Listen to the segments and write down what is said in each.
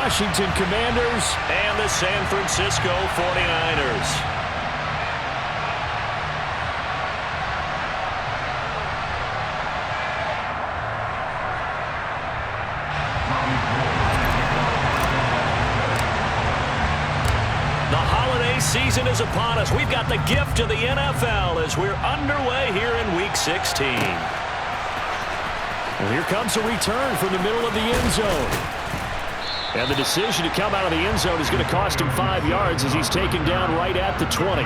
Washington Commanders and the San Francisco 49ers. Season is upon us. We've got the gift of the NFL as we're underway here in Week 16. Well, here comes a return from the middle of the end zone. And the decision to come out of the end zone is going to cost him 5 yards as he's taken down right at the 20.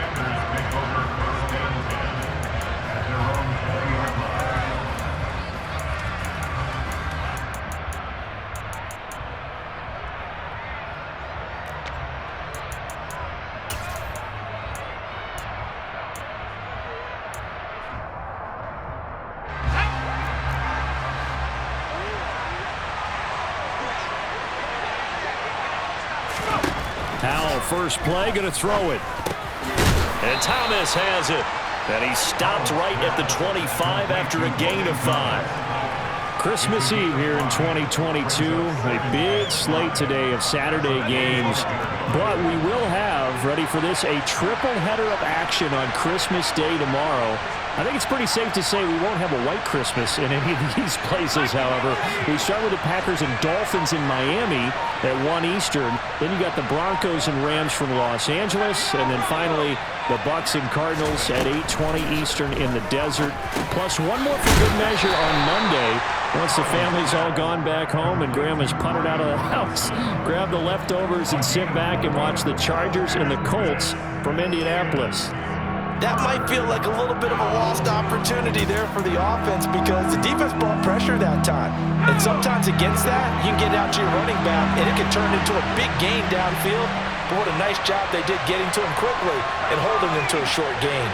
First play, going to throw it. And Thomas has it. And he stopped right at the 25 after a gain of 5. Christmas Eve here in 2022. A big slate today of Saturday games. But we will have, ready for this, a triple header of action on Christmas Day tomorrow. I think it's pretty safe to say we won't have a white Christmas in any of these places, however. We start with the Packers and Dolphins in Miami at 1 Eastern. Then you got the Broncos and Rams from Los Angeles. And then finally, the Bucs and Cardinals at 8:20 Eastern in the desert. Plus one more for good measure on Monday. Once the family's all gone back home and Grandma's punted out of the house, grab the leftovers and sit back and watch the Chargers and the Colts from Indianapolis. That might feel like a little bit of a lost opportunity there for the offense because the defense brought pressure that time. And sometimes against that, you can get out to your running back, and it can turn into a big gain downfield. But what a nice job they did getting to him quickly and holding him to a short gain.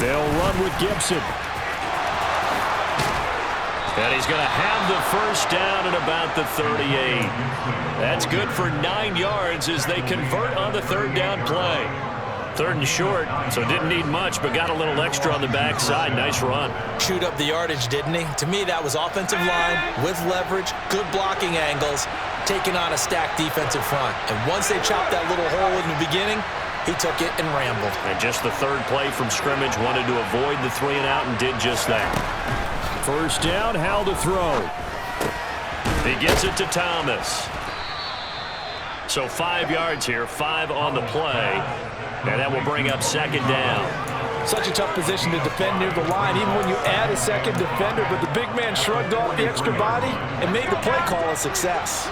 They'll run with Gibson. And he's going to have the first down at about the 38. That's good for 9 yards as they convert on the third down play. Third and short, so didn't need much, but got a little extra on the backside. Nice run. Chewed up the yardage, didn't he? To me, that was offensive line with leverage, good blocking angles, taking on a stacked defensive front. And once they chopped that little hole in the beginning, he took it and rambled. And just the third play from scrimmage, wanted to avoid the 3 and out and did just that. First down, Howell to throw. He gets it to Thomas. So 5 yards here, 5 on the play. And that will bring up second down. Such a tough position to defend near the line, even when you add a second defender. But the big man shrugged off the extra body and made the play call a success.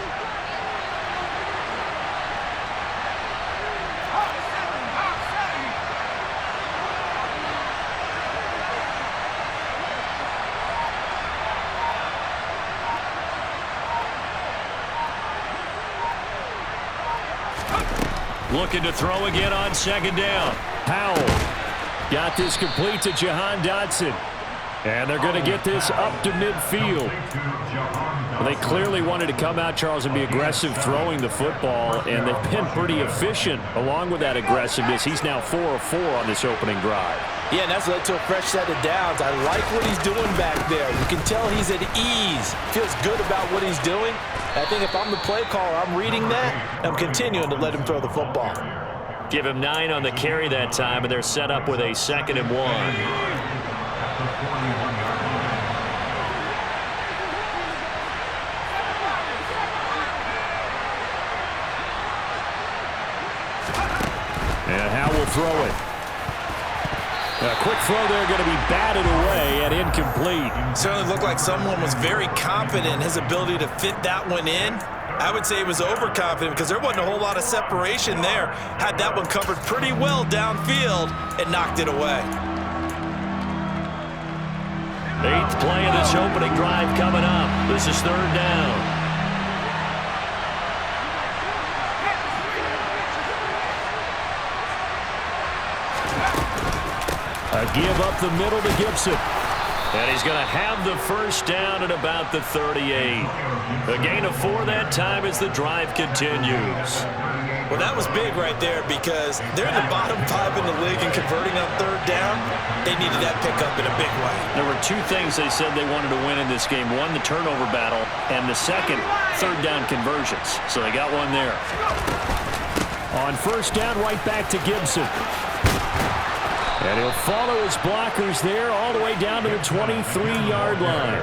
Looking to throw again on second down. Howell got this complete to Jahan Dotson. And they're going to get this up to midfield. Well, they clearly wanted to come out, Charles, and be aggressive throwing the football, and they've been pretty efficient along with that aggressiveness. He's now 4 of 4 on this opening drive. Yeah, and that's led to a fresh set of downs. I like what he's doing back there. You can tell he's at ease. Feels good about what he's doing. I think if I'm the play caller, I'm reading that. I'm continuing to let him throw the football. Give him 9 on the carry that time, and they're set up with a 2nd and 1. And Howell will throw it. A quick throw there, going to be batted away and incomplete. Certainly looked like someone was very confident in his ability to fit that one in. I would say he was overconfident because there wasn't a whole lot of separation there. Had that one covered pretty well downfield and knocked it away. 8th play of this opening drive coming up. This is 3rd down. A give up the middle to Gibson. And he's going to have the first down at about the 38. A gain of 4 that time as the drive continues. Well, that was big right there because they're in the bottom 5 in the league and converting on third down. They needed that pickup in a big way. There were 2 things they said they wanted to win in this game. One, the turnover battle, and the second, third down conversions. So they got one there. On first down, right back to Gibson. And he'll follow his blockers there all the way down to the 23-yard line.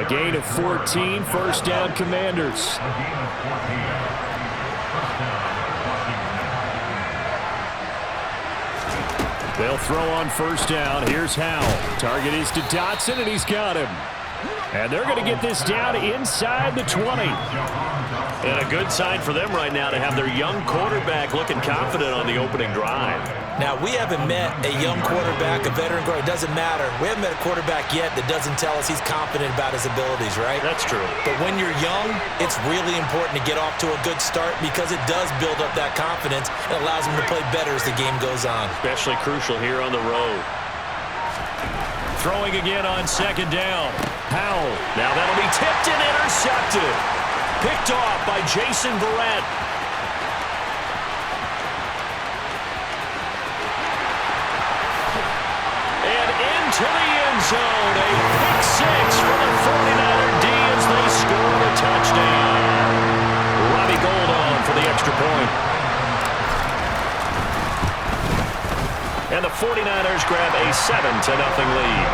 A gain of 14, first down Commanders. They'll throw on first down. Here's Howell. Target is to Dotson, and he's got him. And they're going to get this down inside the 20. And a good sign for them right now to have their young quarterback looking confident on the opening drive. Now, we haven't met a young quarterback, a veteran quarterback. It doesn't matter. We haven't met a quarterback yet that doesn't tell us he's confident about his abilities, right? That's true. But when you're young, it's really important to get off to a good start because it does build up that confidence and allows him to play better as the game goes on. Especially crucial here on the road. Throwing again on second down. Howell. Now that'll be tipped and intercepted. Picked off by Jason Verrett. And into the end zone. A pick 6 for the 49er D as they score the touchdown. Robbie Gould on for the extra point. And the 49ers grab a 7-0 lead.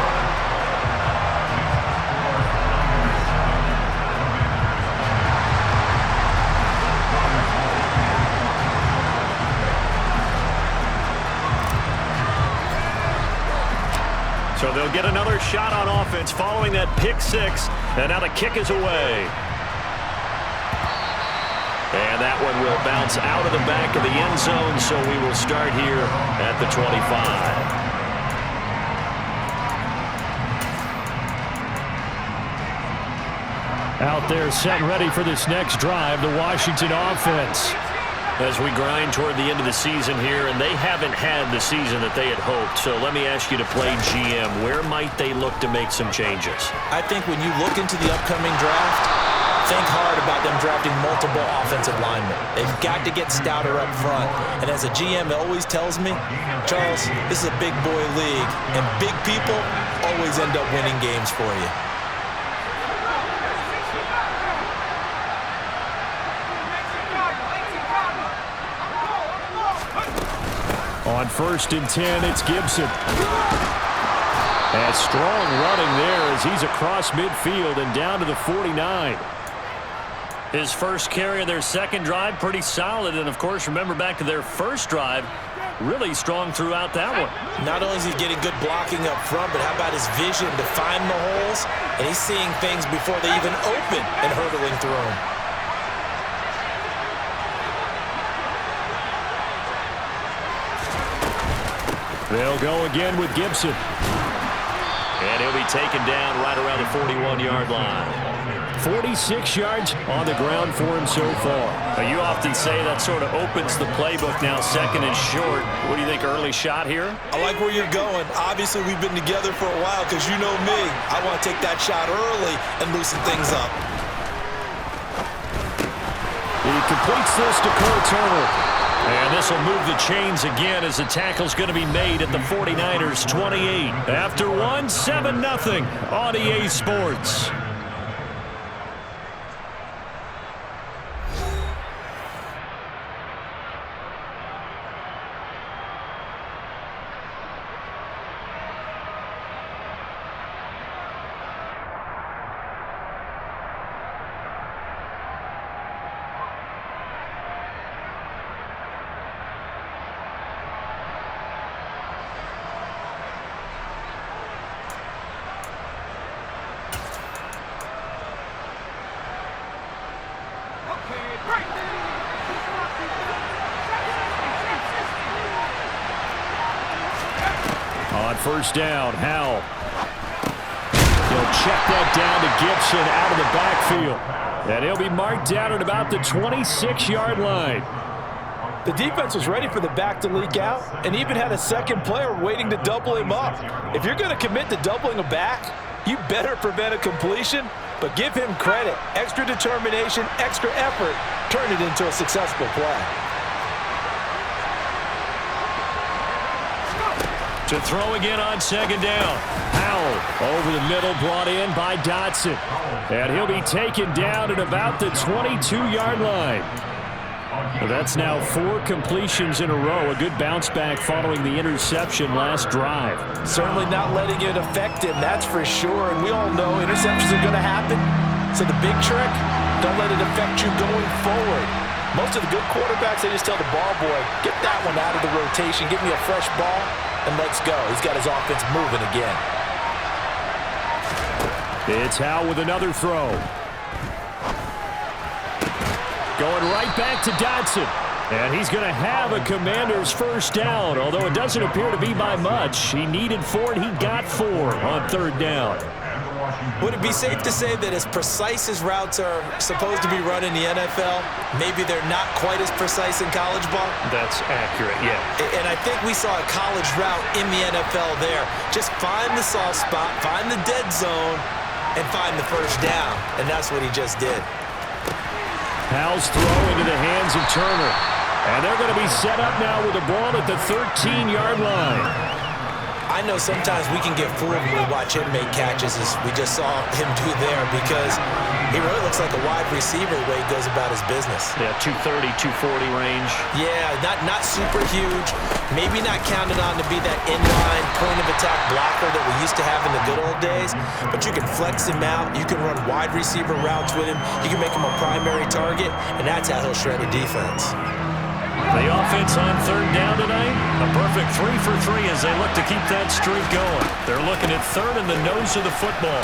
So they'll get another shot on offense following that pick 6. And now the kick is away. And that one will bounce out of the back of the end zone, so we will start here at the 25. Out there set ready for this next drive, the Washington offense. As we grind toward the end of the season here, and they haven't had the season that they had hoped. So let me ask you to play GM. Where might they look to make some changes? I think when you look into the upcoming draft, think hard about them drafting multiple offensive linemen. They've got to get stouter up front. And as a GM always tells me, Charles, this is a big boy league, and big people always end up winning games for you. On 1st and 10, it's Gibson. And strong running there as he's across midfield and down to the 49. His first carry of their second drive, pretty solid. And, of course, remember back to their first drive, really strong throughout that one. Not only is he getting good blocking up front, but how about his vision to find the holes? And he's seeing things before they even open and hurdling through them. They'll go again with Gibson. And he'll be taken down right around the 41-yard line. 46 yards on the ground for him so far. Now, you often say that sort of opens the playbook now, second and short. What do you think, early shot here? I like where you're going. Obviously, we've been together for a while because you know me. I want to take that shot early and loosen things up. He completes this to Cole Turner. And this will move the chains again as the tackle's going to be made at the 49ers 28. After one, 7-0 on EA Sports. On first down, Howell. He'll check that down to Gibson out of the backfield. And he'll be marked down at about the 26-yard line. The defense was ready for the back to leak out and even had a second player waiting to double him up. If you're going to commit to doubling a back, you better prevent a completion, but give him credit. Extra determination, extra effort, turn it into a successful play. To throw again on second down. Howell over the middle, brought in by Dotson. And he'll be taken down at about the 22-yard line. Well, that's now 4 completions in a row. A good bounce back following the interception last drive. Certainly not letting it affect him, that's for sure. And we all know interceptions are going to happen. So the big trick, don't let it affect you going forward. Most of the good quarterbacks, they just tell the ball boy, get that one out of the rotation, give me a fresh ball, and let's go. He's got his offense moving again. It's Howell with another throw. Going right back to Dotson. And he's going to have a Commander's first down, although it doesn't appear to be by much. He needed 4, and he got 4 on third down. Would it be safe to say that as precise as routes are supposed to be run in the NFL, maybe they're not quite as precise in college ball? That's accurate, yeah. And I think we saw a college route in the NFL there. Just find the soft spot, find the dead zone, and find the first down. And that's what he just did. Howell's throw into the hands of Turner. And they're going to be set up now with the ball at the 13-yard line. I know sometimes we can get fooled when we watch him make catches, as we just saw him do there, because he really looks like a wide receiver the way he goes about his business. Yeah, 230, 240 range. Yeah, not super huge. Maybe not counted on to be that inline point-of-attack blocker that we used to have in the good old days, but you can flex him out. You can run wide receiver routes with him. You can make him a primary target, and that's how he'll shred a defense. The offense on third down tonight, a perfect 3 for 3 as they look to keep that streak going. They're looking at third in the nose of the football.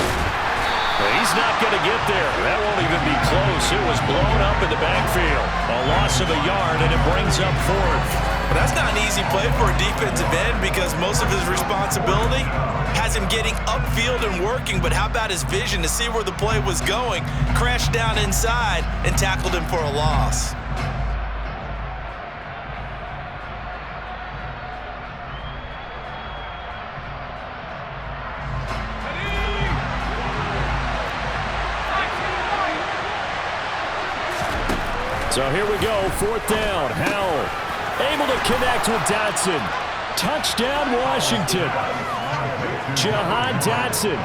But he's not going to get there. That won't even be close. It was blown up in the backfield. A loss of a yard, and it brings up fourth. Well, that's not an easy play for a defensive end because most of his responsibility has him getting upfield and working, but how about his vision to see where the play was going, crashed down inside, and tackled him for a loss. So here we go, fourth down. Howell able to connect with Dotson. Touchdown, Washington. Jahan Dotson,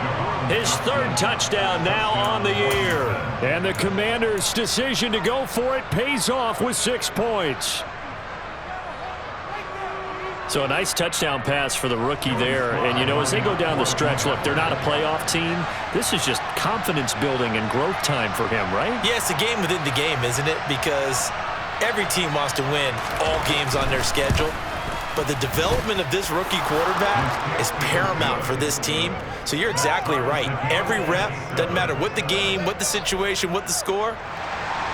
his third touchdown now on the year. And the Commanders' decision to go for it pays off with 6 points. So a nice touchdown pass for the rookie there. And, you know, as they go down the stretch, look, they're not a playoff team. This is just confidence building and growth time for him, right? Yeah, it's a game within the game, isn't it? Because every team wants to win all games on their schedule. But the development of this rookie quarterback is paramount for this team. So you're exactly right. Every rep, doesn't matter what the game, what the situation, what the score,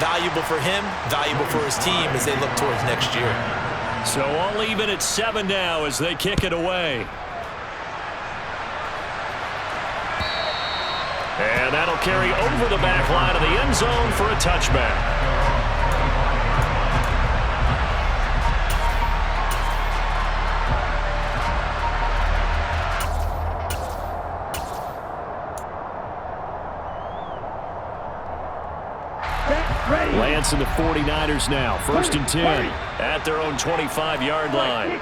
valuable for him, valuable for his team as they look towards next year. So all even at 7 now as they kick it away. And that'll carry over the back line of the end zone for a touchback. Lance and the 49ers now, 1st and 10 at their own 25-yard line.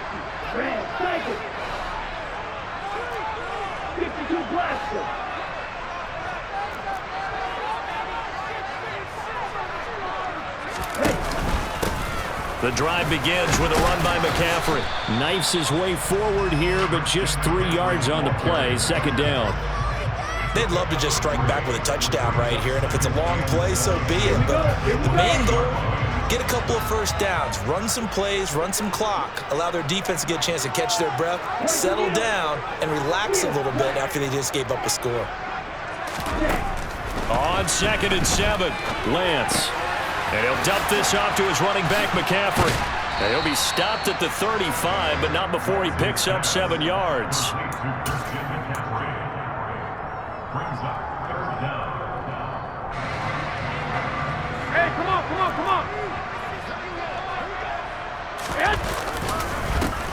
The drive begins with a run by McCaffrey. Knifes his way forward here, but just 3 yards on the play, 2nd down. They'd love to just strike back with a touchdown right here, and if it's a long play, so be it. But the main goal, get a couple of first downs, run some plays, run some clock, allow their defense to get a chance to catch their breath, settle down, and relax a little bit after they just gave up a score. On 2nd and 7, Lance. And he'll dump this off to his running back, McCaffrey. And he'll be stopped at the 35, but not before he picks up 7 yards.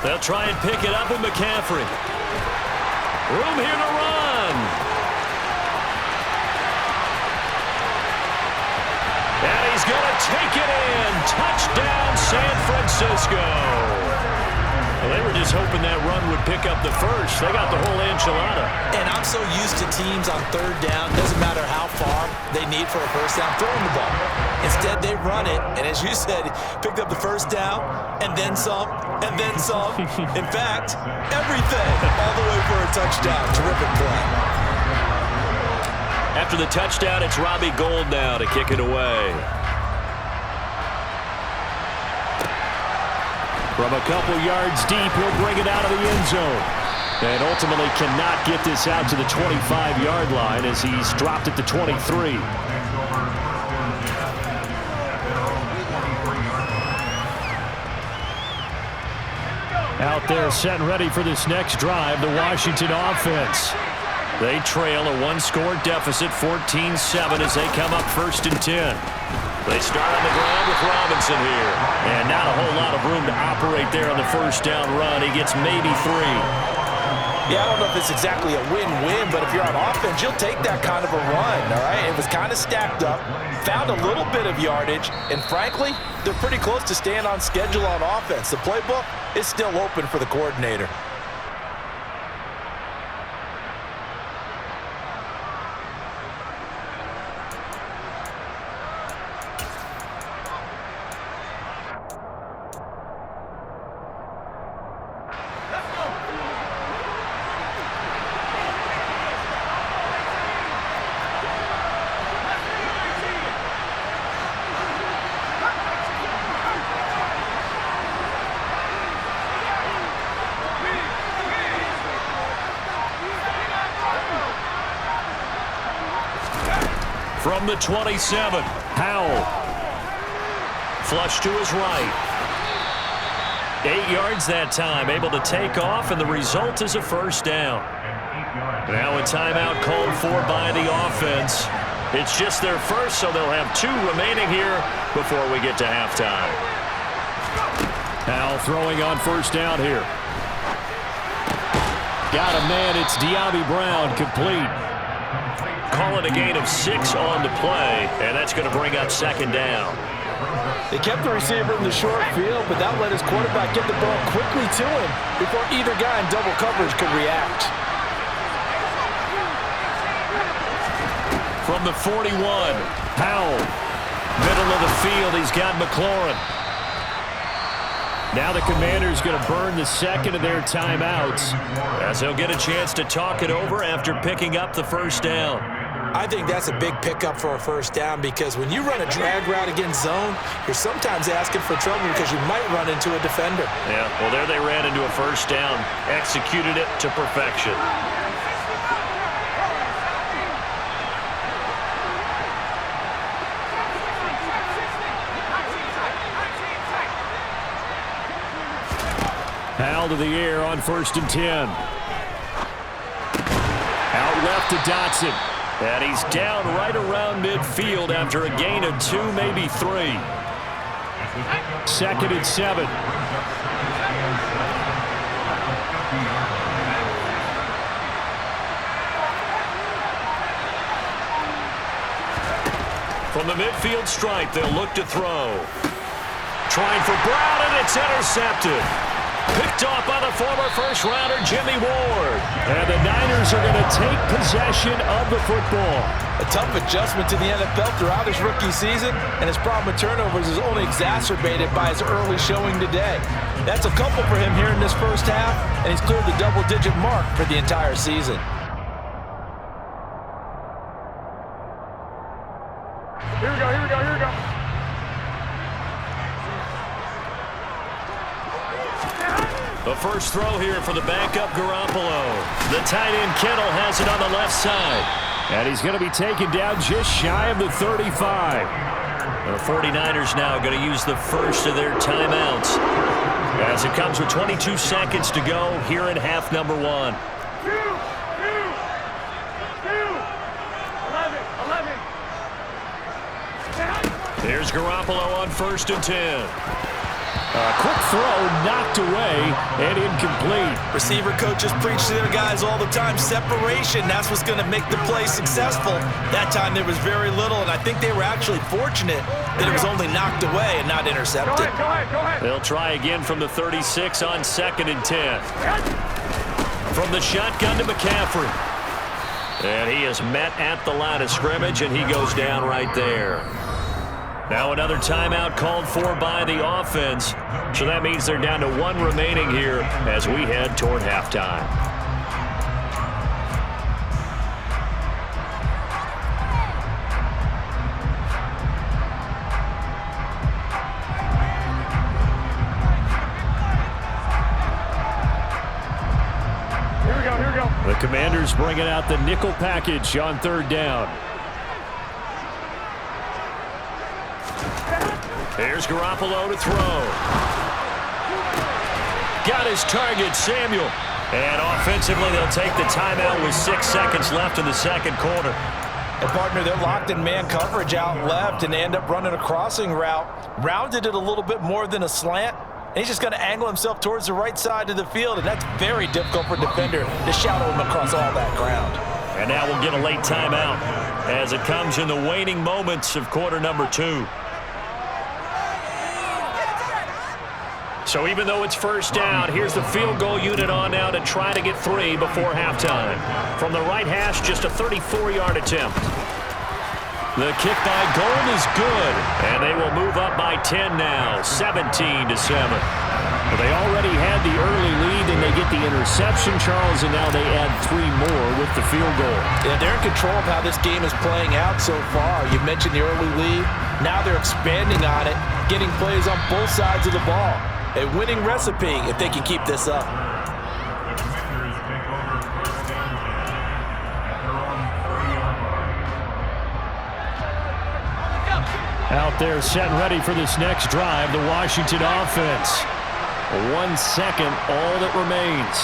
They'll try and pick it up with McCaffrey. Room here to run. And he's going to take it in. Touchdown, San Francisco. Well, they were just hoping that run would pick up the first. They got the whole enchilada. And I'm so used to teams on third down, doesn't matter how far they need for a first down, throwing the ball. Instead, they run it, and as you said, picked up the first down, and then some, and then some. In fact, everything, all the way for a touchdown. Terrific play. After the touchdown, it's Robbie Gould now to kick it away. From a couple yards deep, he'll bring it out of the end zone. And ultimately cannot get this out to the 25-yard line as he's dropped at the 23. Out there set and ready for this next drive, the Washington offense. They trail a one-score deficit, 14-7, as they come up 1st and 10. They start on the ground with Robinson here. And not a whole lot of room to operate there on the first down run. He gets maybe 3. Yeah, I don't know if it's exactly a win-win, but if you're on offense, you'll take that kind of a run, all right? It was kind of stacked up, found a little bit of yardage, and frankly, they're pretty close to staying on schedule on offense. The playbook is still open for the coordinator. From the 27, Howell. Flush to his right. 8 yards that time, able to take off, and the result is a first down. Now a timeout called for by the offense. It's just their first, so they'll have 2 remaining here before we get to halftime. Howell throwing on first down here. Got a man, it's De'Ami Brown, complete. Calling a gain of 6 on the play, and that's going to bring up 2nd down. They kept the receiver in the short field, but that let his quarterback get the ball quickly to him before either guy in double coverage could react. From the 41, Howell. Middle of the field, he's got McLaurin. Now the Commanders going to burn the second of their timeouts, as he'll get a chance to talk it over after picking up the first down. I think that's a big pickup for a first down, because when you run a drag route against zone, you're sometimes asking for trouble because you might run into a defender. Yeah, well, there they ran into a first down, executed it to perfection. Howell to the air on 1st and 10. Out left to Dotson. And he's down right around midfield after a gain of 2, maybe 3. 2nd and 7. From the midfield stripe, they'll look to throw. Trying for Brown, and it's intercepted. Picked off by the former first-rounder Jimmy Ward. And the Niners are going to take possession of the football. A tough adjustment to the NFL throughout his rookie season, and his problem with turnovers is only exacerbated by his early showing today. That's a couple for him here in this first half, and he's cleared the double-digit mark for the entire season. Here we go, here we go, here we go. The first throw here for the backup Garoppolo. The tight end Kittle has it on the left side. And he's going to be taken down just shy of the 35. The 49ers now going to use the first of their timeouts, as it comes with 22 seconds to go here in half number 1. 11. Here's Garoppolo on 1st and 10. A quick throw knocked away and incomplete. Receiver coaches preach to their guys all the time. Separation, that's what's going to make the play successful. That time there was very little, and I think they were actually fortunate that it was only knocked away and not intercepted. Go ahead. They'll try again from the 36 on 2nd and 10. From the shotgun to McCaffrey. And he is met at the line of scrimmage, and he goes down right there. Now another timeout called for by the offense. So that means they're down to 1 remaining here as we head toward halftime. Here we go. The Commanders bringing out the nickel package on 3rd down. Here's Garoppolo to throw. Got his target, Samuel. And offensively, they'll take the timeout with 6 seconds left in the 2nd quarter. And partner, they're locked in man coverage out left, and they end up running a crossing route. Rounded it a little bit more than a slant. And he's just going to angle himself towards the right side of the field, and that's very difficult for a defender to shadow him across all that ground. And now we'll get a late timeout as it comes in the waning moments of quarter number 2. So even though it's 1st down, here's the field goal unit on now to try to get 3 before halftime. From the right hash, just a 34-yard attempt. The kick by Gold is good, and they will move up by 10 now, 17-7. Well, they already had the early lead, and they get the interception, Charles, and now they add 3 more with the field goal. Yeah, they're in control of how this game is playing out so far. You mentioned the early lead. Now they're expanding on it, getting plays on both sides of the ball. A winning recipe if they can keep this up. Out there set and ready for this next drive, the Washington offense. 1 second, all that remains.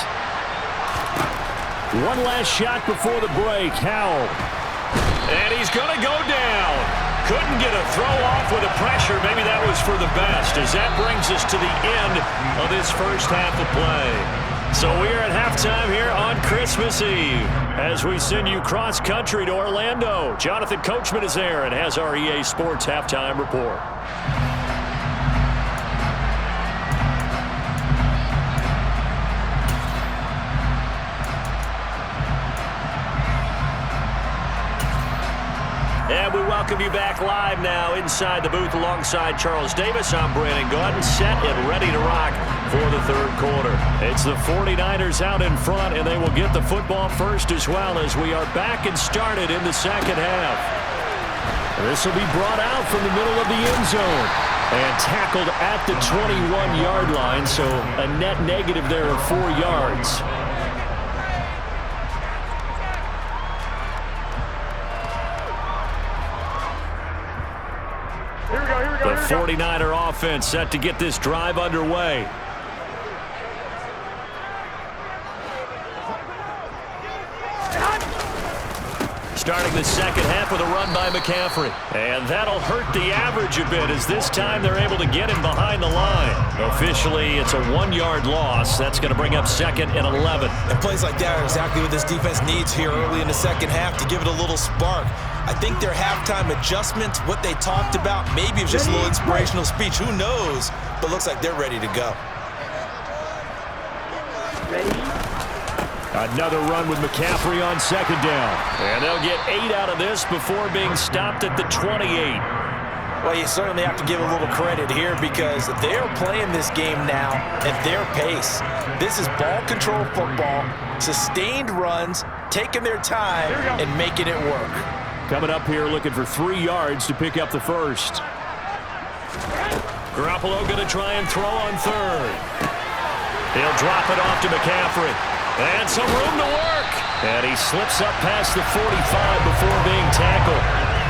One last shot before the break. Howell. And he's going to go down. Couldn't get a throw off with the pressure. Maybe that was for the best, as that brings us to the end of this first half of play. So we're at halftime here on Christmas Eve as we send you cross-country to Orlando. Jonathan Coachman is there and has our EA Sports halftime report. And we welcome you back live now inside the booth alongside Charles Davis. I'm Brandon Gordon, set and ready to rock for the 3rd quarter. It's the 49ers out in front, and they will get the football first as well as we are back and started in the 2nd half. This will be brought out from the middle of the end zone and tackled at the 21-yard line, so a net negative there of 4 yards. The 49er offense set to get this drive underway. Starting the 2nd half with a run by McCaffrey. And that'll hurt the average a bit as this time they're able to get him behind the line. Officially, it's a 1-yard loss. That's going to bring up 2nd and 11. And plays like that are exactly what this defense needs here early in the 2nd half to give it a little spark. I think their halftime adjustments, what they talked about, maybe it was just a little inspirational speech. Who knows? But looks like they're ready to go. Another run with McCaffrey on 2nd down. And they'll get 8 out of this before being stopped at the 28. Well, you certainly have to give a little credit here because they're playing this game now at their pace. This is ball control football, sustained runs, taking their time and making it work. Coming up here looking for 3 yards to pick up the first. Garoppolo going to try and throw on 3rd. He'll drop it off to McCaffrey. And some room to work. And he slips up past the 45 before being tackled.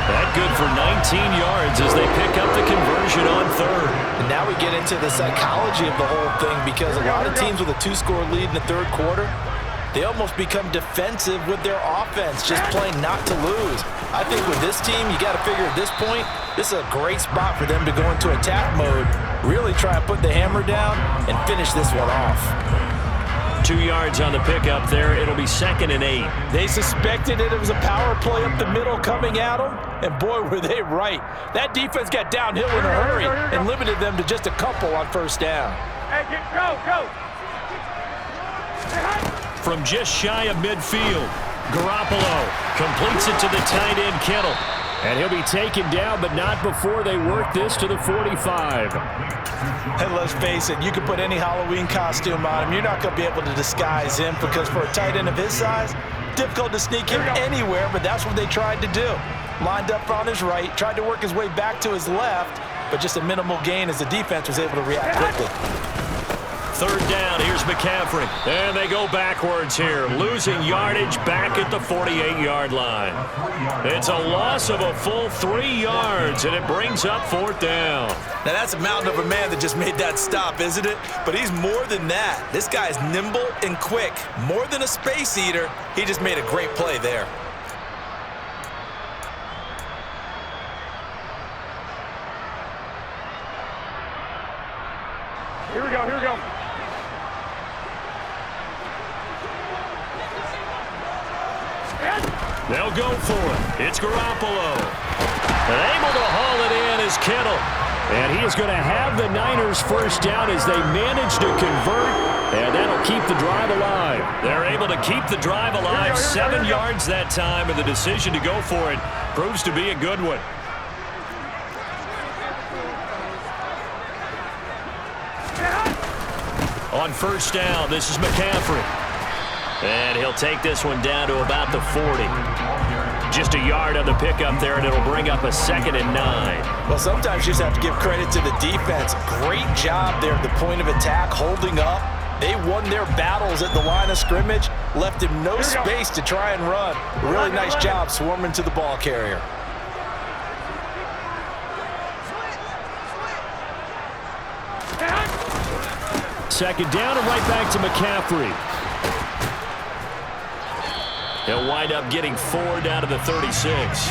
That good for 19 yards as they pick up the conversion on 3rd. And now we get into the psychology of the whole thing because a lot of teams with a 2-score lead in the 3rd quarter, they almost become defensive with their offense, just playing not to lose. I think with this team, you got to figure at this point, this is a great spot for them to go into attack mode Really try and put the hammer down and finish this one off. 2 yards on the pickup there. It'll be 2nd and 8. They suspected it was a power play up the middle coming at them, and boy, were they right. That defense got downhill in a hurry and limited them to just a couple on first down. Hey, go! From just shy of midfield, Garoppolo completes it to the tight end Kittle. And he'll be taken down, but not before they work this to the 45. And let's face it, you can put any Halloween costume on him. You're not going to be able to disguise him because for a tight end of his size, difficult to sneak him anywhere, but that's what they tried to do. Lined up on his right, tried to work his way back to his left, but just a minimal gain as the defense was able to react quickly. 3rd down, here's McCaffrey. And they go backwards here, losing yardage back at the 48-yard line. It's a loss of a full 3 yards, and it brings up 4th down. Now that's a mountain of a man that just made that stop, isn't it? But he's more than that. This guy's nimble and quick. More than a space eater, he just made a great play there. Here we go. They'll go for it. It's Garoppolo. And able to haul it in is Kittle. And he is going to have the Niners first down as they manage to convert. And that'll keep the drive alive. They're able to keep the drive alive. 7 yards that time, and the decision to go for it proves to be a good one. On first down, this is McCaffrey. And he'll take this one down to about the 40. Just a yard on the pickup there, and it'll bring up a 2nd and 9. Well, sometimes you just have to give credit to the defense. Great job there at the point of attack, holding up. They won their battles at the line of scrimmage, left him no space to try and run. Really nice job swarming to the ball carrier. Second down and right back to McCaffrey. He'll wind up getting 4 down to the 36.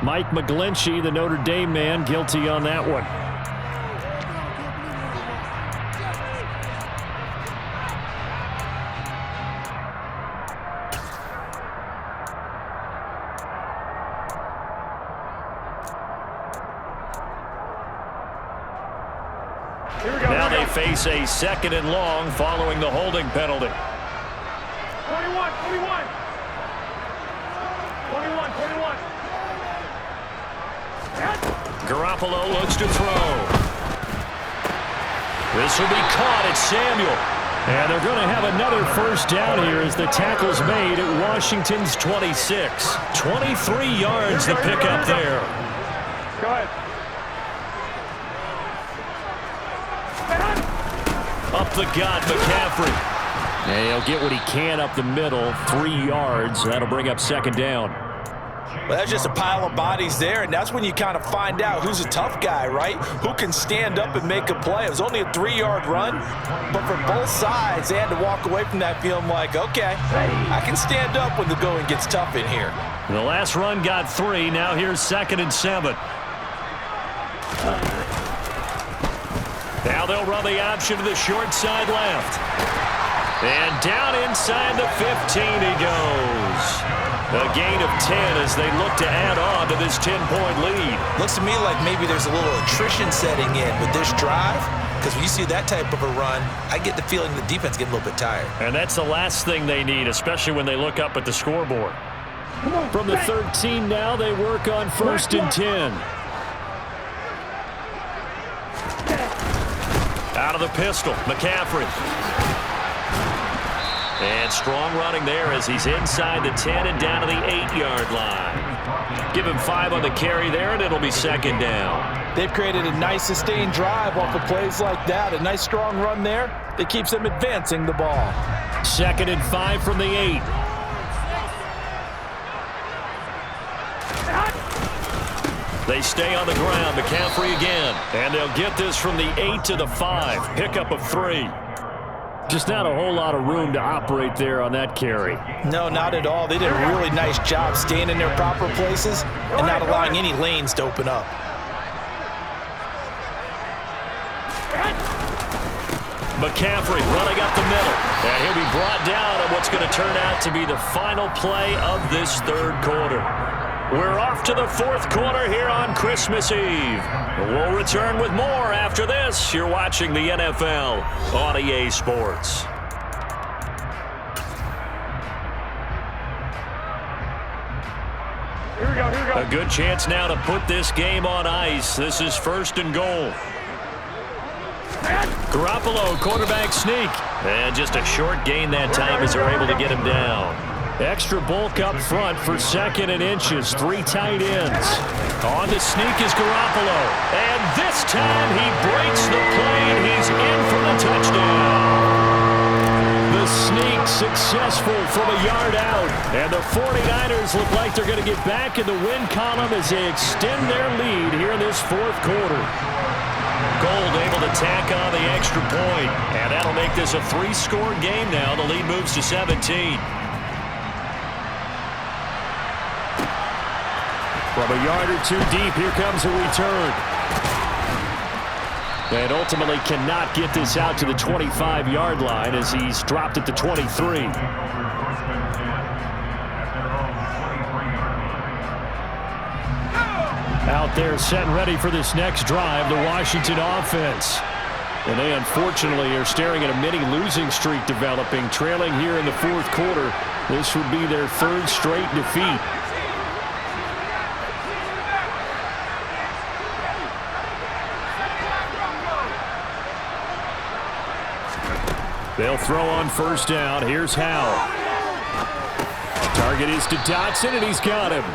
Mike McGlinchey, the Notre Dame man, guilty on that one. Now they face a 2nd and long following the holding penalty. 21. Garoppolo looks to throw. This will be caught at Samuel. And they're going to have another first down here as the tackle's made at Washington's 26. 23 yards the pickup there. Go ahead. Up the gut, McCaffrey. And he'll get what he can up the middle, 3 yards. That'll bring up 2nd down. Well, that's just a pile of bodies there, and that's when you kind of find out who's a tough guy, right? Who can stand up and make a play. It was only a 3-yard run, but for both sides, they had to walk away from that feeling like, okay, I can stand up when the going gets tough in here. The last run got 3. Now here's 2nd and 7. Now they'll run the option to the short side left. And down inside the 15 he goes. A gain of 10 as they look to add on to this 10-point lead. Looks to me like maybe there's a little attrition setting in with this drive, because when you see that type of a run, I get the feeling the defense getting a little bit tired. And that's the last thing they need, especially when they look up at the scoreboard. From the 13 now, they work on 1st and 10. Out of the pistol, McCaffrey. And strong running there as he's inside the 10 and down to the 8-yard line. Give him 5 on the carry there, and it'll be 2nd down. They've created a nice sustained drive off of plays like that. A nice strong run there that keeps them advancing the ball. 2nd and 5 from the 8. They stay on the ground. McCaffrey again. And they'll get this from the 8 to the 5. Pickup of 3. Just not a whole lot of room to operate there on that carry. No, not at all. They did a really nice job staying in their proper places and not allowing any lanes to open up. McCaffrey running up the middle. And he'll be brought down on what's going to turn out to be the final play of this third quarter. We're off to the fourth quarter here on Christmas Eve. We'll return with more after this. You're watching the NFL on EA Sports. Here we go, here we go. A good chance now to put this game on ice. This is 1st and goal. Garoppolo, quarterback sneak. And just a short gain that time as they're able to get him down. Extra bulk up front for 2nd and inches. 3 tight ends. On the sneak is Garoppolo. And this time he breaks the play and he's in for the touchdown. The sneak successful from a yard out. And the 49ers look like they're going to get back in the win column as they extend their lead here in this fourth quarter. Gold able to tack on the extra point. And that'll make this a 3-score game now. The lead moves to 17. From a yard or 2 deep, here comes a return. And ultimately cannot get this out to the 25-yard line as he's dropped at the 23. Out there set and ready for this next drive, the Washington offense. And they unfortunately are staring at a mini losing streak developing, trailing here in the fourth quarter. This would be their 3rd straight defeat. They'll throw on 1st down. Here's Howell. Target is to Dotson, and he's got him.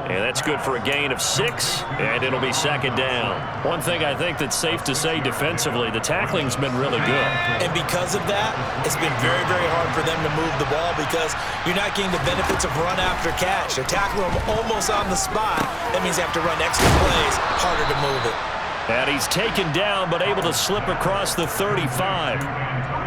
And that's good for a gain of 6, and it'll be 2nd down. One thing I think that's safe to say defensively, the tackling's been really good. And because of that, it's been very, very hard for them to move the ball because you're not getting the benefits of run after catch. They're tackling them almost on the spot. That means they have to run extra plays, harder to move it. And he's taken down, but able to slip across the 35.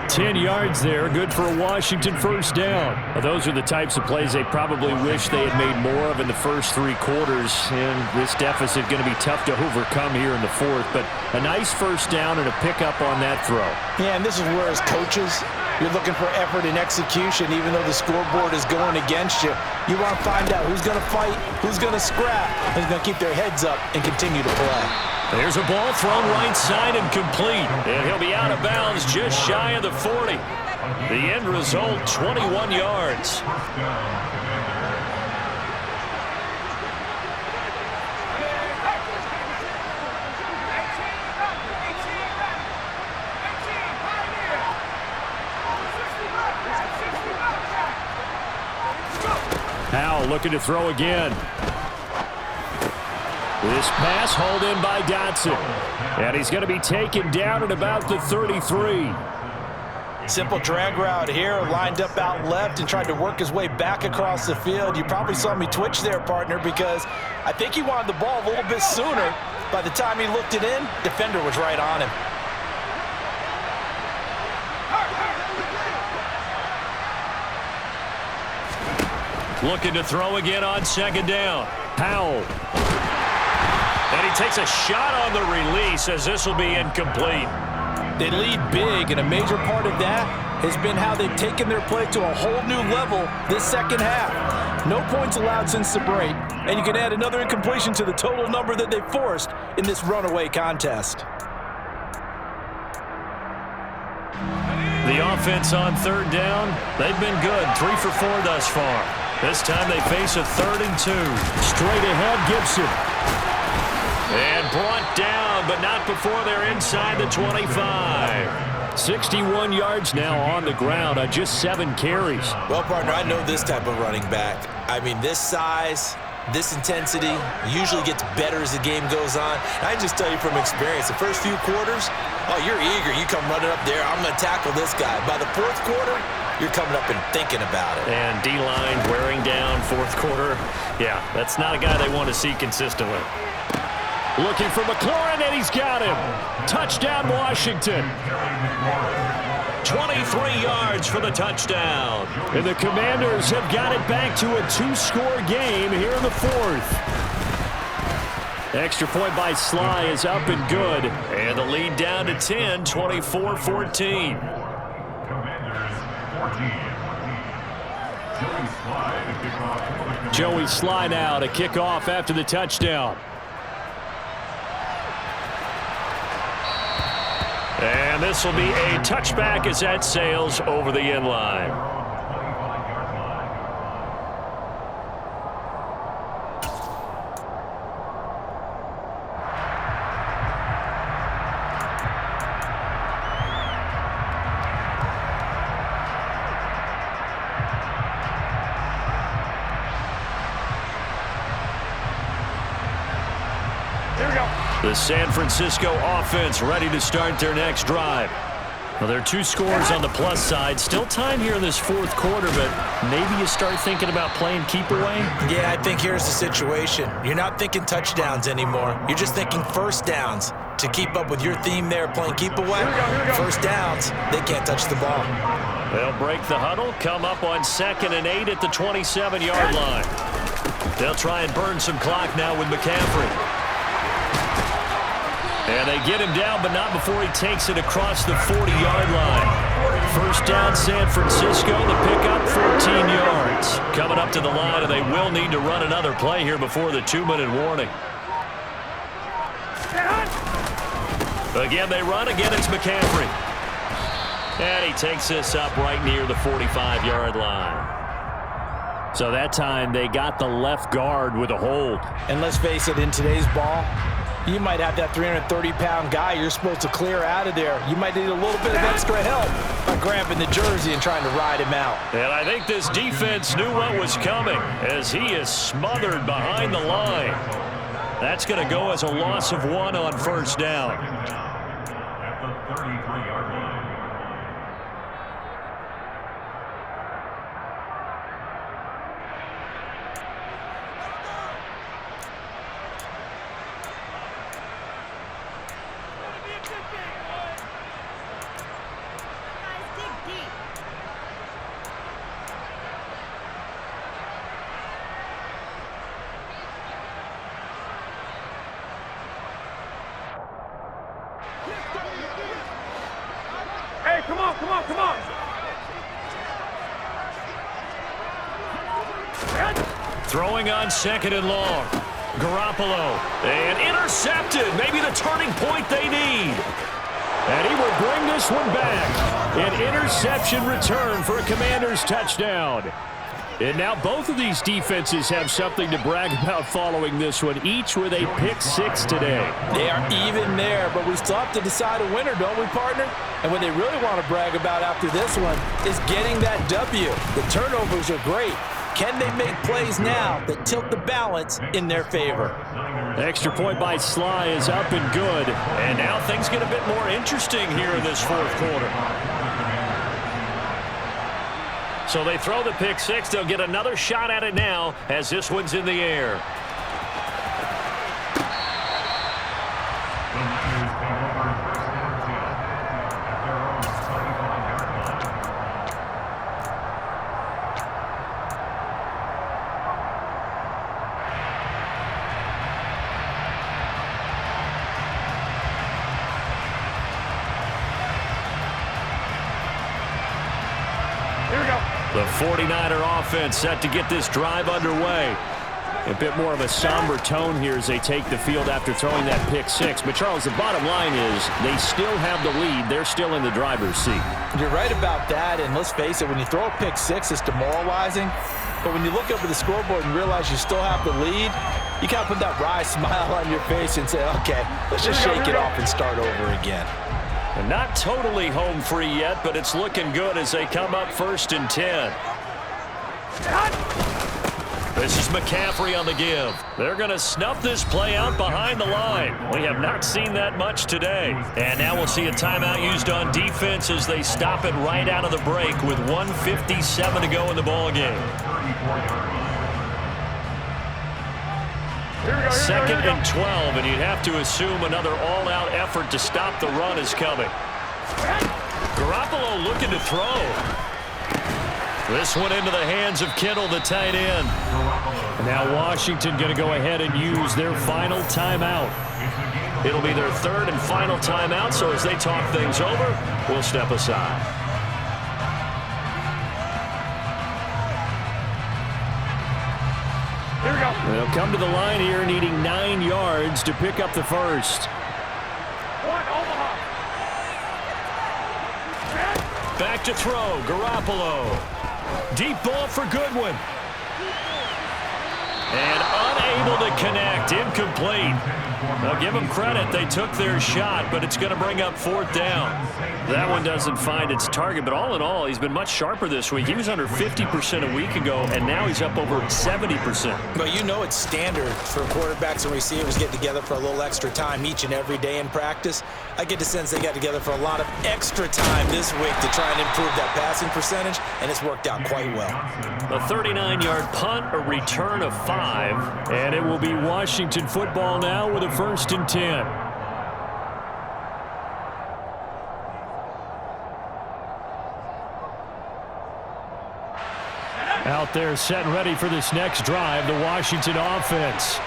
10 yards there, good for a Washington 1st down. Well, those are the types of plays they probably wish they had made more of in the first 3 quarters. And this deficit going to be tough to overcome here in the fourth. But a nice 1st down and a pickup on that throw. Yeah, and this is where as coaches, you're looking for effort and execution, even though the scoreboard is going against you. You want to find out who's going to fight, who's going to scrap, who's going to keep their heads up and continue to play. There's a ball thrown right side and complete. And he'll be out of bounds just shy of the 40. The end result, 21 yards. Howell looking to throw again. This pass hauled in by Dotson. And he's going to be taken down at about the 33. Simple drag route here, lined up out left and tried to work his way back across the field. You probably saw me twitch there, partner, because I think he wanted the ball a little bit sooner. By the time he looked it in, defender was right on him. Looking to throw again on 2nd down. Howell. And he takes a shot on the release as this will be incomplete. They lead big, and a major part of that has been how they've taken their play to a whole new level this second half. No points allowed since the break, and you can add another incompletion to the total number that they forced in this runaway contest. The offense on 3rd down, they've been good, 3 for 4 thus far. This time they face a 3rd and 2. Straight ahead, Gibson. And brought down, but not before they're inside the 25. 61 yards now on the ground on just 7 carries. Well, partner, I know this type of running back. I mean, this size, this intensity usually gets better as the game goes on. I just tell you from experience, the first few quarters, oh, you're eager. You come running up there, I'm going to tackle this guy. By the 4th quarter, you're coming up and thinking about it. And D-line wearing down 4th quarter. Yeah, that's not a guy they want to see consistently. Looking for McLaurin, and he's got him. Touchdown, Washington. 23 yards for the touchdown. And the Commanders have got it back to a 2-score game here in the 4th. Extra point by Sly is up and good. And the lead down to 10, 24-14. Joey Sly now to kick off after the touchdown. And this will be a touchback as that sails over the end line. The San Francisco offense ready to start their next drive. Well, there are 2 scores on the plus side. Still time here in this fourth quarter, but maybe you start thinking about playing keep away? Yeah, I think here's the situation. You're not thinking touchdowns anymore. You're just thinking first downs. To keep up with your theme there, playing keep away, first downs, they can't touch the ball. They'll break the huddle, come up on 2nd and 8 at the 27-yard line. They'll try and burn some clock now with McCaffrey. And they get him down, but not before he takes it across the 40-yard line. First down, San Francisco. The pickup, 14 yards. Coming up to the line, and they will need to run another play here before the 2-minute warning. Again, they run. Again, it's McCaffrey. And he takes this up right near the 45-yard line. So that time, they got the left guard with a hold. And let's face it, in today's ball, you might have that 330-pound guy you're supposed to clear out of there. You might need a little bit of extra help by grabbing the jersey and trying to ride him out. And I think this defense knew what was coming as he is smothered behind the line. That's going to go as a loss of 1 on first down. At the 33-yard line. Hey, come on, come on, come on. Throwing on 2nd and long. Garoppolo. And intercepted. Maybe the turning point they need. And he will bring this one back. An interception return for a Commanders touchdown. And now both of these defenses have something to brag about following this one, each with a pick 6 today. They are even there, but we still have to decide a winner, don't we, partner? And what they really want to brag about after this one is getting that W. The turnovers are great. Can they make plays now that tilt the balance in their favor? Extra point by Sly is up and good. And now things get a bit more interesting here in this fourth quarter. So they throw the pick 6. They'll get another shot at it now as this one's in the air. The 49er offense set to get this drive underway. A bit more of a somber tone here as they take the field after throwing that pick 6. But, Charles, the bottom line is they still have the lead. They're still in the driver's seat. You're right about that, and let's face it, when you throw a pick 6, it's demoralizing. But when you look up at the scoreboard and realize you still have the lead, you kind of put that wry smile on your face and say, okay, let's just shake it off and start over again. And not totally home free yet, but it's looking good as they come up 1st and 10. This is McCaffrey on the give. They're going to snuff this play out behind the line. We have not seen that much today. And now we'll see a timeout used on defense as they stop it right out of the break with 1:57 to go in the ballgame. 2nd and 12, and you'd have to assume another all-out effort to stop the run is coming. Garoppolo looking to throw. This one into the hands of Kittle, the tight end. Now Washington going to go ahead and use their final timeout. It'll be their third and final timeout, so as they talk things over, we'll step aside. Here we go. They'll come to the line here needing 9 yards to pick up the first. One, Omaha. Back to throw, Garoppolo. Deep ball for Goodwin. And unable to connect, incomplete. I'll give them credit. They took their shot, but it's going to bring up 4th down. That one doesn't find its target, but all in all, he's been much sharper this week. He was under 50% a week ago, and now he's up over 70%. But you know it's standard for quarterbacks and receivers to get together for a little extra time each and every day in practice. I get the sense they got together for a lot of extra time this week to try and improve that passing percentage, and it's worked out quite well. A 39-yard punt, a return of 5, and it will be Washington football now with a 1st and 10. Out there set and ready for this next drive, the Washington offense.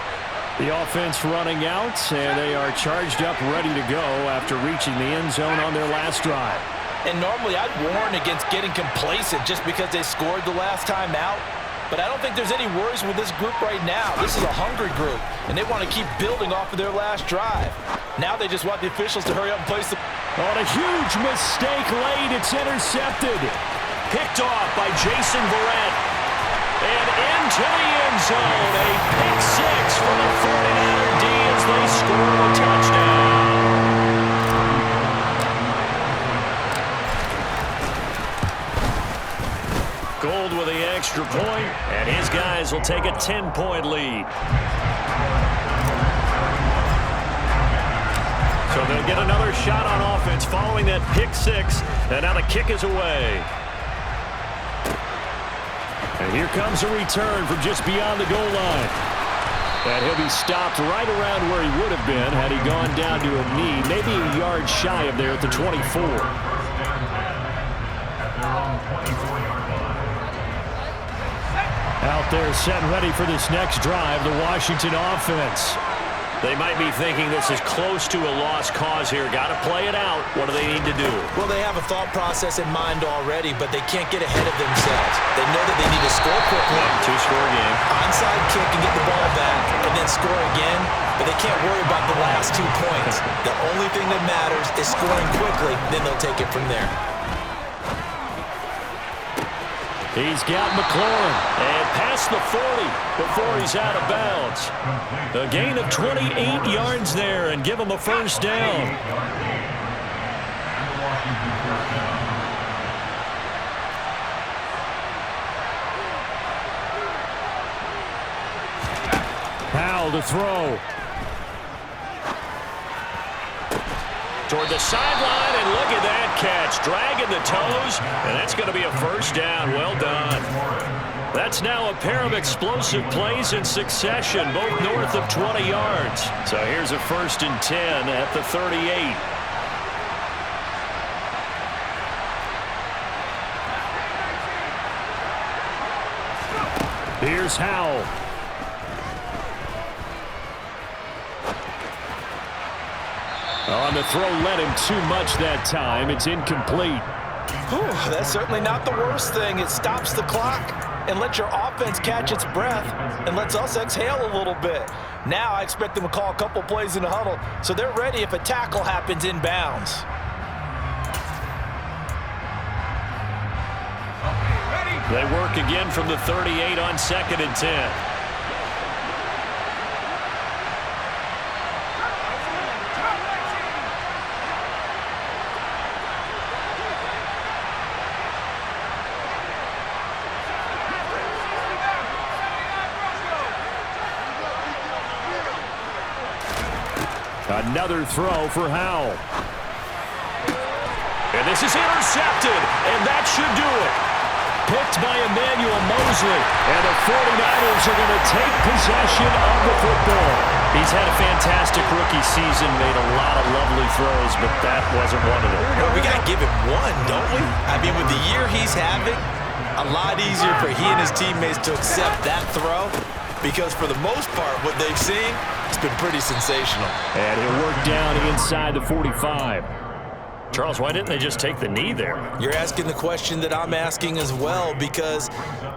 The offense running out, and they are charged up, ready to go after reaching the end zone on their last drive. And normally I'd warn against getting complacent just because they scored the last time out. But I don't think there's any worries with this group right now. This is a hungry group, and they want to keep building off of their last drive. Now they just want the officials to hurry up and place the... On a huge mistake late, it's intercepted. Picked off by Jason Verrett. And into the end zone, a pick 6 for the 49er D as they score a touchdown. Gold with the extra point, and his guys will take a 10-point lead. So they'll get another shot on offense following that pick 6, and now the kick is away. And here comes a return from just beyond the goal line. And he'll be stopped right around where he would have been had he gone down to a knee, maybe a yard shy of there at the 24. Out there set and ready for this next drive, the Washington offense. They might be thinking this is close to a lost cause here. Got to play it out. What do they need to do? Well, they have a thought process in mind already, but they can't get ahead of themselves. They know that they need to score quickly. 2-score game. Onside kick and get the ball back, and then score again. But they can't worry about the last 2 points. The only thing that matters is scoring quickly, then they'll take it from there. He's got McLaurin, and past the 40 before he's out of bounds. A gain of 28 yards there, and give him a 1st down. Powell to throw. Toward the sideline, and look at that catch. Dragging the toes, and that's going to be a 1st down. Well done. That's now a pair of explosive plays in succession, both north of 20 yards. So here's a 1st and 10 at the 38. Here's Howell. On the throw, led him too much that time. It's incomplete. Whew, that's certainly not the worst thing. It stops the clock and lets your offense catch its breath and lets us exhale a little bit. Now I expect them to call a couple plays in the huddle, so they're ready if a tackle happens inbounds. They work again from the 38 on 2nd and 10. Another throw for Howell. And this is intercepted, and that should do it. Picked by Emmanuel Mosley, and the 49ers are going to take possession of the football. He's had a fantastic rookie season, made a lot of lovely throws, but that wasn't one of them. Well, we got to give him one, don't we? I mean, with the year he's having, a lot easier for he and his teammates to accept that throw because for the most part, what they've seen, it's been pretty sensational. And he'll work down inside the 45. Charles, why didn't they just take the knee there? You're asking the question that I'm asking as well because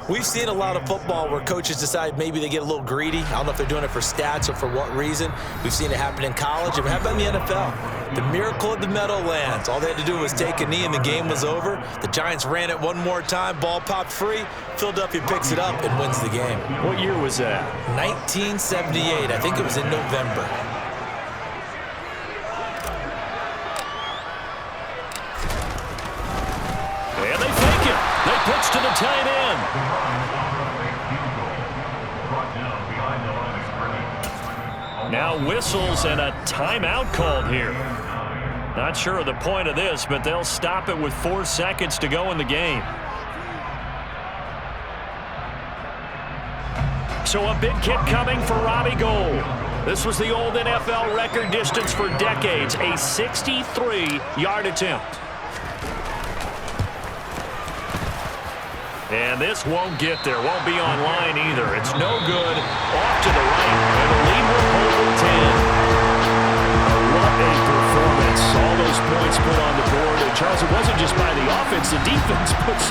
we've seen a lot of football where coaches decide maybe they get a little greedy. I don't know if they're doing it for stats or for what reason. We've seen it happen in college. It happened in the NFL. The miracle of the Meadowlands. All they had to do was take a knee and the game was over. The Giants ran it one more time. Ball popped free. Philadelphia picks it up and wins the game. What year was that? 1978. I think it was in November. And they fake it. They pitch to the tight end. Now whistles and a timeout called here. Not sure of the point of this, but they'll stop it with 4 seconds to go in the game. So a big kick coming for Robbie Gould. This was the old NFL record distance for decades, a 63-yard attempt. And this won't get there, won't be online either. It's no good. Off to the right, and the lead will hold 10. What a performance. All those points put on the board. And Charles, it wasn't just by the offense. The defense put some